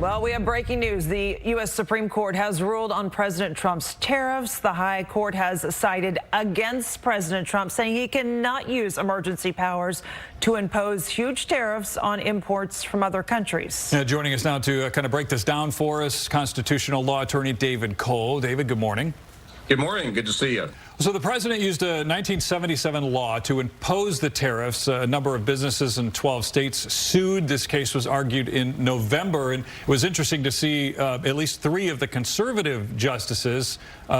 Well, we have breaking news. The U.S. Supreme Court has ruled on President Trump's tariffs. The High Court has sided against President Trump, saying he cannot use emergency powers to impose huge tariffs on imports from other countries. Joining us now to kind of break this down for us, constitutional law attorney David Coale. David, good morning. Good morning. Good to see you. So the president used a 1977 law to impose the tariffs. A number of businesses in 12 states sued. This case was argued in November, and it was interesting to see at least 3 of the conservative justices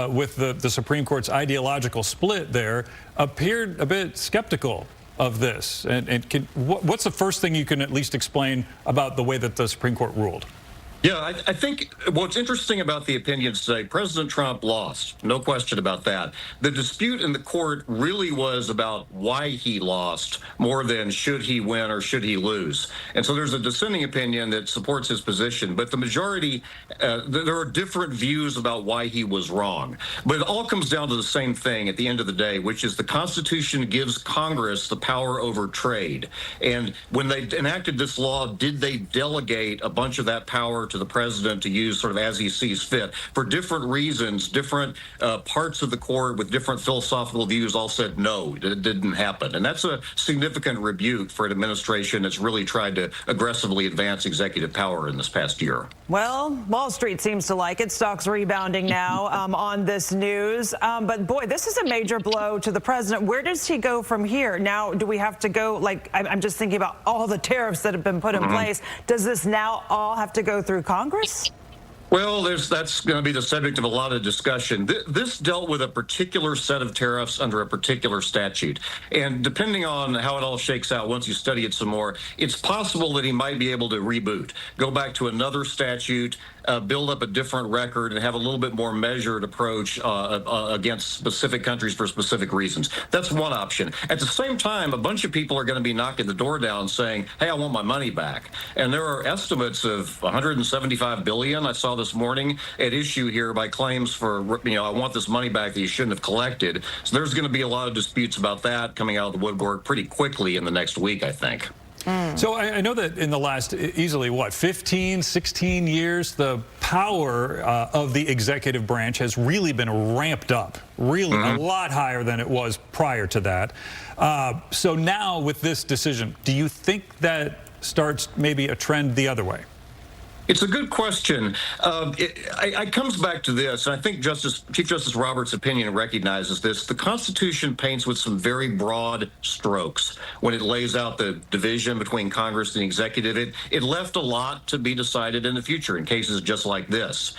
with the Supreme Court's ideological split there appeared a bit skeptical of this. What's the first thing you can at least explain about the way that the Supreme Court ruled? Yeah, I think what's interesting about the opinions today, President Trump lost, no question about that. The dispute in the court really was about why he lost more than should he win or should he lose. And so there's a dissenting opinion that supports his position, but the majority, there are different views about why he was wrong. But it all comes down to the same thing at the end of the day, which is the Constitution gives Congress the power over trade. And when they enacted this law, did they delegate a bunch of that power to the president to use sort of as he sees fit? For different reasons, different parts of the court with different philosophical views all said no, it didn't happen. And that's a significant rebuke for an administration that's really tried to aggressively advance executive power in this past year. Well, Wall Street seems to like it. Stocks rebounding now on this news. But boy, this is a major blow to the president. Where does he go from here? Now, do we have to go, like, I'm just thinking about all the tariffs that have been put in place. Does this now all have to go through Congress? Well, that's going to be the subject of a lot of discussion. This dealt with a particular set of tariffs under a particular statute. And depending on how it all shakes out, once you study it some more, it's possible that he might be able to reboot, go back to another statute, build up a different record, and have a little bit more measured approach against specific countries for specific reasons. That's one option. At the same time, a bunch of people are going to be knocking the door down saying, hey, I want my money back. And there are estimates of $175 billion I saw this morning at issue here by claims for, I want this money back that you shouldn't have collected. So there's going to be a lot of disputes about that coming out of the woodwork pretty quickly in the next week, I think. So I know that in the last easily, 15, 16 years, the power of the executive branch has really been ramped up, really a lot higher than it was prior to that. So now with this decision, do you think that starts maybe a trend the other way? It's a good question. It comes back to this, and I think Chief Justice Roberts' opinion recognizes this. The Constitution paints with some very broad strokes when it lays out the division between Congress and the executive. It left a lot to be decided in the future in cases just like this.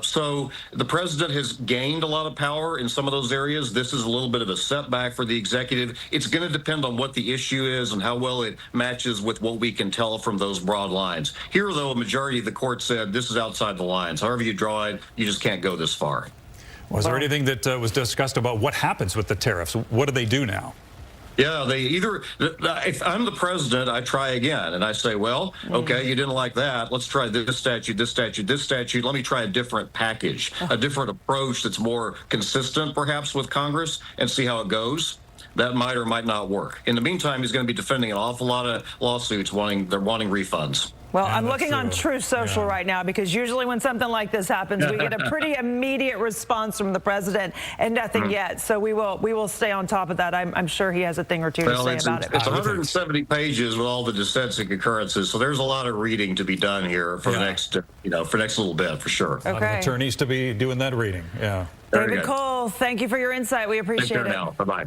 So the president has gained a lot of power in some of those areas. This is a little bit of a setback for the executive. It's going to depend on what the issue is and how well it matches with what we can tell from those broad lines. Here, though, a majority of the court said this is outside the lines. However you draw it, you just can't go this far. Was there anything that was discussed about what happens with the tariffs? What do they do now? Yeah, if I'm the president, I try again. And I say, well, okay, you didn't like that. Let's try this statute, this statute, this statute. Let me try a different package, a different approach that's more consistent, perhaps, with Congress, and see how it goes. That might or might not work. In the meantime, he's going to be defending an awful lot of lawsuits wanting refunds. Well, I'm looking on Truth Social right now, because usually when something like this happens, we get a pretty immediate response from the president, and nothing yet. So we will stay on top of that. I'm sure he has a thing or two to say about it. It's 170 pages with all the dissents and concurrences, so there's a lot of reading to be done here for the next, for next little bit, for sure. A lot of attorneys to be doing that reading. Yeah. David Coale, thank you for your insight. We appreciate it. Take care now. Bye-bye.